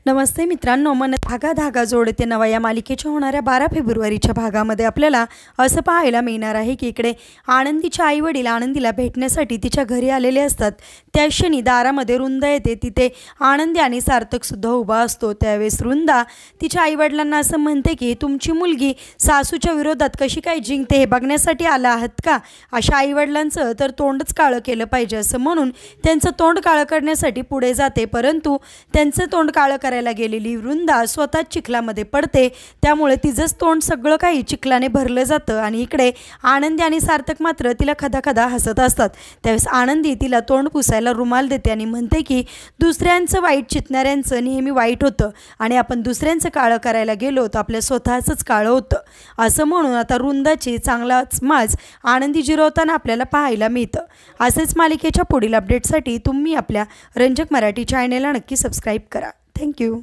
नमस्ते मित्रांनो, मन धागा धागा जोडते नवा या मालिकेच्या होणाऱ्या 12 फेब्रुवारीच्या भागामध्ये आपल्याला असं पाहायला मिळणार आहे की इकडे आनंदीच्या आईवडील आनंदीला भेटण्यासाठी तिच्या घरी आलेले असतात। त्या क्षणी दारामध्ये रुंदा येते। तिथे आनंदी आणि सार्थक सुद्धा उभा असतो। त्यावेळेस रुंदा तिच्या आईवडिलांना असं म्हणते की तुमची मुलगी सासूच्या विरोधात कशी काय जिंकते हे बघण्यासाठी आला आहात का? अशा आईवडिलांचं तर तोंडच काळं केलं पाहिजे असं म्हणून त्यांचं तोंड काळं करण्यासाठी पुढे जाते। परंतु त्यांचं तोंड काळं करायला गेलेली वृंदा स्वतः चिखलामध्ये पडते। त्यामुळे तिचंच तोंड सगळं काही चिखलाने भरलं जातं आणि इकडे आनंदी आणि सार्थक मात्र तिला खदाखदा हसत असतात। त्यावेळेस आनंदी तिला तोंड पुसायला रुमाल देते आणि म्हणते की दुसऱ्यांचं वाईट चितणाऱ्यांचं नेहमी वाईट होतं आणि आपण दुसऱ्यांचं काळं करायला गेलो तर आपल्या स्वतःचंच काळं होतं असं म्हणून आता वृंदाची चांगलाच माज आनंदी जिरवताना आपल्याला पाहायला मिळतं। असेच मालिकेच्या पुढील अपडेटसाठी तुम्ही आपल्या रंजक मराठी चॅनेलला नक्की सबस्क्राईब करा। Thank you.